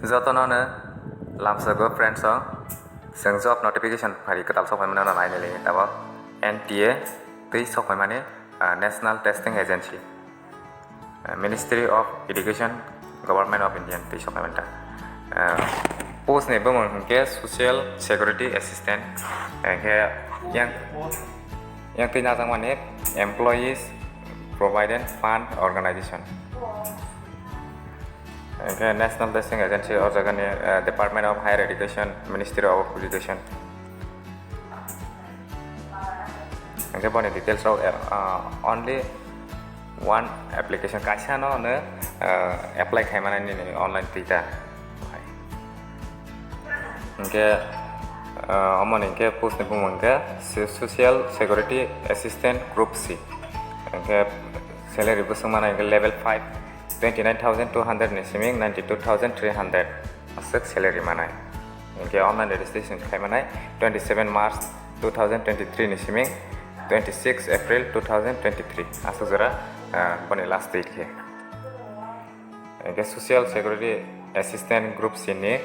Jotono lamsago friends जों job notification फारि कताल सफायमोन नायनायले Tabo NTA tei सफायमाने National Testing Agency Ministry of Education Government of India tei सफायमोनता post ne bamon ke social security assistant ke yang tei najang mane employees provident fund organization National Testing Agency or Department of Higher Education, Ministry of Education. Details of only one application. Kaisa no apply kaiman ni online data. Amon post ni pumunga Social Security Assistant Group C. Salary busumana level 5. 29,200 ni siming 92,300 asuk salary manai ke online registration khai manai 27 March 2023 ni siming 26 April 2023 asuk jara bani last date ke social security assistant group sini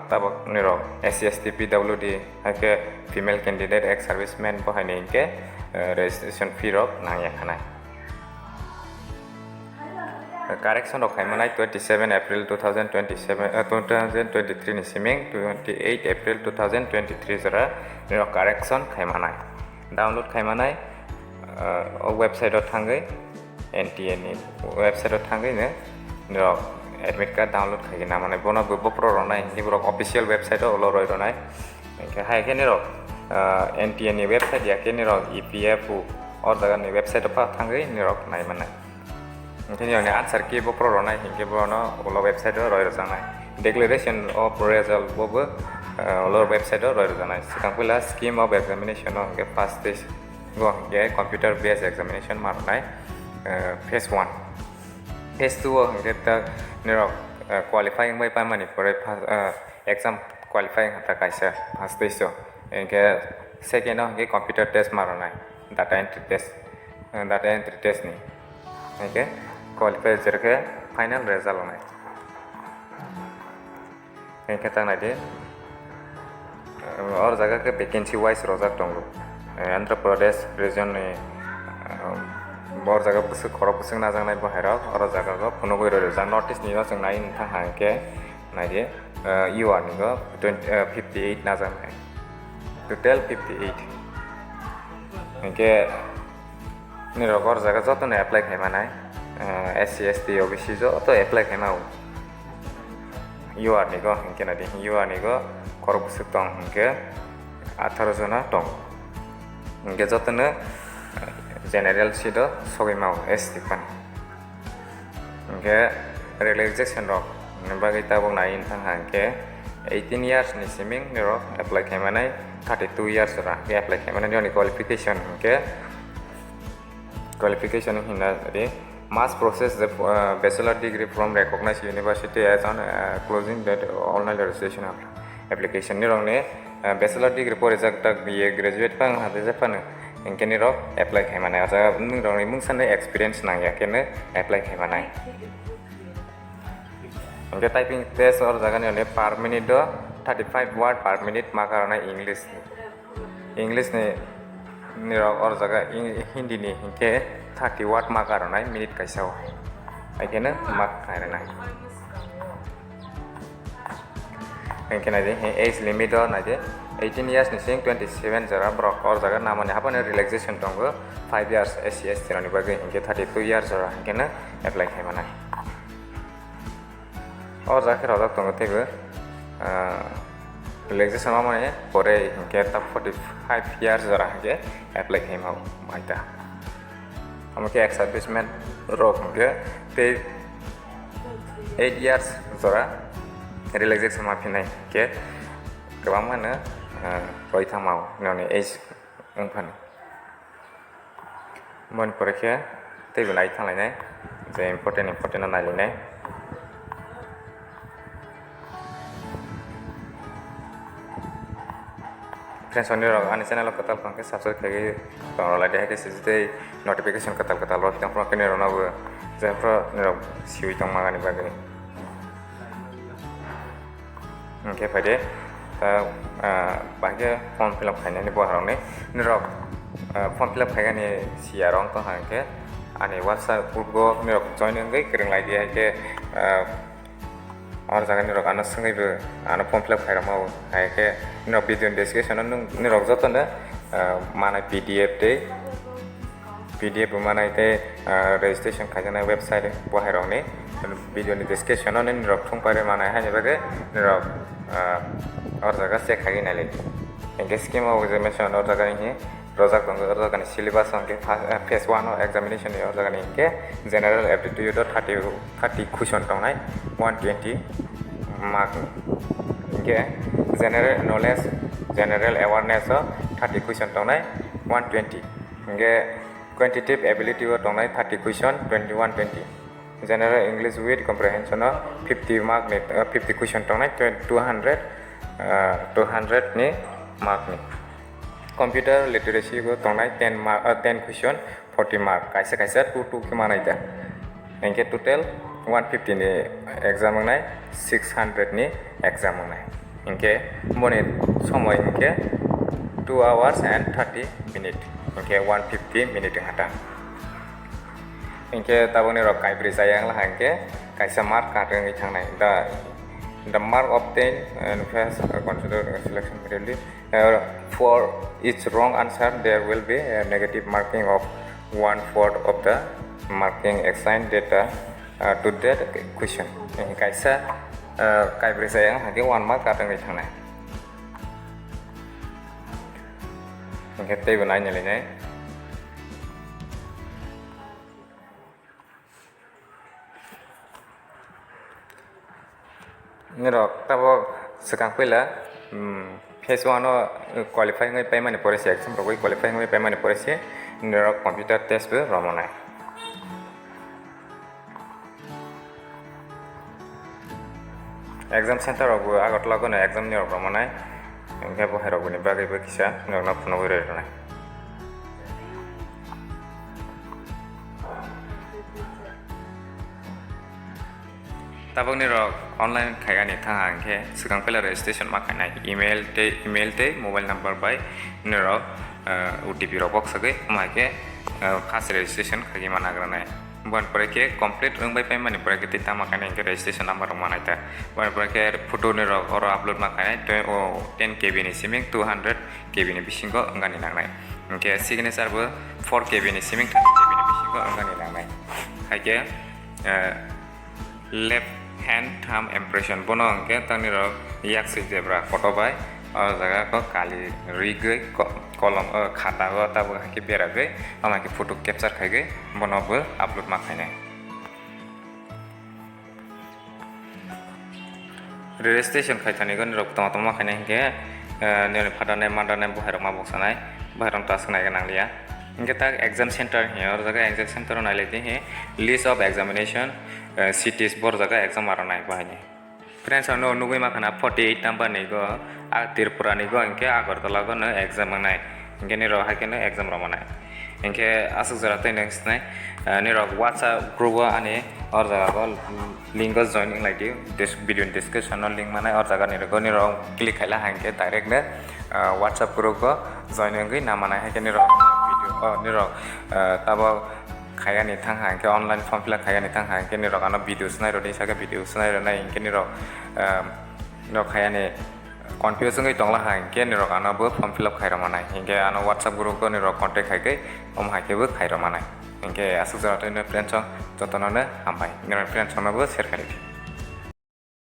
tabak niro SC/ST PWD ke female candidate ex serviceman bahani ke registration fee rok nangya khanai correction of Kaimanai 27 April 2023 ni siming 28 April 2023 jara niro correction Kaimanai download Kaimanai website thangai NTA ni website thangai ne niro admit card download khai na mane bono bo pro ronai ni bro official website olo roi ronai ke hai ke niro NTA ni website ya ke niro EPFO or daga ni website pa thangai niro nai manai Ini yang answer ki bo pro ronai hingke bo no ulo website roi rojanai declaration of result bo ulo website roi rojanai sikang pula scheme of examination ke first stage go ke computer based examination marnai phase 1 phase 2 hingke ta niro qualifying by pamani pore exam qualifying ta kaisa first stage hingke second hingke computer test marnai data entry test ni okay qualify jerke final result onai engke tang nai de or jaga ke vacancy wise rojak tongo Andhra Pradesh region ni bor jaga busuk khorok busuk na jangnai bahaira or jaga go phunugoi rojak notice ni jang nai thang hangke nai de UR ni go 58 na jangnai total 58 engke ni rogor jaga joto ne apply kaimanai SC/ST OBC jo to apply kaimau UR ni go hingke na de UR ni go khorok busuk tong hingke 18 jona tong hingke joto ne general seat sogimau ST pan hingke relaxation rok bagai tabung nai thang hangke 18 years ni siming ni rok apply kaimanai 32 years ra apply kaimanai ni qualification hingke qualification hinna de mass process the bachelor degree from recognized university as on closing that online registration application ni rong ne bachelor degree pore jak tak BA graduate pang hade japan engke ni rok apply khaimane asa ning rong ni mungsan experience nang ya kene apply khaimane engke typing test or jaga ni per minute do 35 word per minute makarana english ni niro or jaga hindi ni hingke 30 watt makaronai minute kaisao aikena mak kairana hingke de age limit na de 18 years ni sing 27 jara brok or jaga namane hapane relaxation tongo 5 years SC/ST ni bagi hingke 32 years jara hingkena apply khaimana or jaga rojak tongo tebe relaxation mane pore hingke 45 years jara hingke apply khaimau maita amke ex serviceman rok hingke te 8 years jara relaxation ma pinai ke kebang mana roi thamau noni age ungphan mon porekhe te belai thanglai je important na nailai friends on your ani channel katal konke subscribe kage tongola de ke siste notification katal ro tang pro ke ne rona bu je pro ne siwi tang magani bage Oke pada bahagia form fill up kayaknya buah orang ni nirok form fill up kayaknya ni siarong tu hangke ane website urgo nirok join engai kering lagi hake और जगह निरक आना संगे भी आना form fill up खायरा माव हायके निरक video discussion निरक जतो ने माने पीडीएफ माने ते रजिस्ट्रेशन खायना वेबसाइट बहायराव ने वीडियो डिस्कशन ने निरक थों पारे माने हाय बगे निरक और जगह से खागी नाले इनके स्कीम ऑफ एग्जामिनेशन और जगह ही रोजाक दंग और जगह सिलेबस अंके फेज 1 एग्जामिनेशन और जगह इनके जनरल एप्टीट्यूड 30 क्वेश्चन दंनाय 120 मार्क इनके general knowledge general awareness 30 question दंनाय 120 इनके क्वांटिटेटिव एबिलिटी दंनाय 30 question 2120 general English with comprehension 50 mark 50 question दंनाय 200 नि मार्क नि कंप्यूटर लिटरेसी को दंनाय 10 क्वेश्चन 40 मार्क कैसे 2 के मानाय दा इनके टोटल 150 नि एग्जाम होनाय 600 नि एग्जाम होनाय इनके मने समय इनके 2 hours and 30 minutes इनके 150 मिनिट हाटा इनके ताबने र काइब्रि जायां ला इनके कैसे मार्क काटों थांनाय दा the mark obtained and first consider selection criteria for each wrong answer there will be a negative marking of 1/4 of the marking assigned data to that question kaisa kaibri sayang hake 1 mark katang ni thangnai ngke tei banai nyalai nirok tabo sekang pela phase 1 qualify ngai pai mane pore se exam rogoi qualify ngai pai mane pore se nirok computer test be romonai exam center rogo agotla ko na exam ni romonai engke bo herog ni bagai be kisa nirok na phuno gore ronai tabang ni rok online khaya ni thang ke sekang pela registration ma khanai email te mobile number by ni rok OTP ro box age ma ke first registration khagi mana granai bon pore ke complete rung by pai mani pore ke tita ma khanai ke registration number manai ta bon pore ke photo ni rok oro upload ma khanai 10 KB ni siming 200 KB ni bisingo ngani nangnai ke signature bo 4 KB ni siming 30 KB ni bisingo ngani nangnai haike left hand thumb impression bono angke tangni ro yak se zebra photo bai और जगह को काली rig कलम खाता हो तब के बेरा गए हमारे के फोटो कैप्चर खाई गए बनब अपलोड मा खाई रजिस्ट्रेशन खाई थाने गन रक तमा तमा खाई के ने फादाने मादाने बहार मा बक्सनाय बहार टास्क नाय गनां लिया इनके तक एग्जाम सेंटर है और जगह एग्जाम सेंटर नाय लेते हैं लिस्ट ऑफ एग्जामिनेशन सिटीज बर जगह एग्जाम मारनाय बाहाय फ्रेंड्स अनो नुगै माखाना 48 नंबर नि गो आ त्रिपुरा नि गो इनके आगरतला गो न एग्जाम नाय इनके नि रहा के न एग्जाम रमानाय इनके आसुक जराते नेक्स्ट नाय नि रहा व्हाट्सएप ग्रुप आने और जगह को link joining like this video discussion link माने और जगह नि रहा क्लिक खाइला हांके डायरेक्ट ने व्हाट्सएप ग्रुप को जॉइनिंग गई नामानाय है के नि रहा वीडियो नि रहा तब खाया नि थांग हां के ऑनलाइन फॉर्म फिल खाया नि थांग हां के नि रगाना वीडियोस नाय रदि सागा वीडियोस नाय रनाय इनके नि र खाया नि कन्फ्यूजन गई तंगला हां के नि रगाना बो फॉर्म फिल खायरा मानाय इनके आनो व्हाट्सएप ग्रुप को नि र कांटेक्ट खायके हम हाके बो खायरा मानाय इनके आसु जराते ने फ्रेंड्स जतनने हामबाय नि फ्रेंड्स नबो शेयर खायदि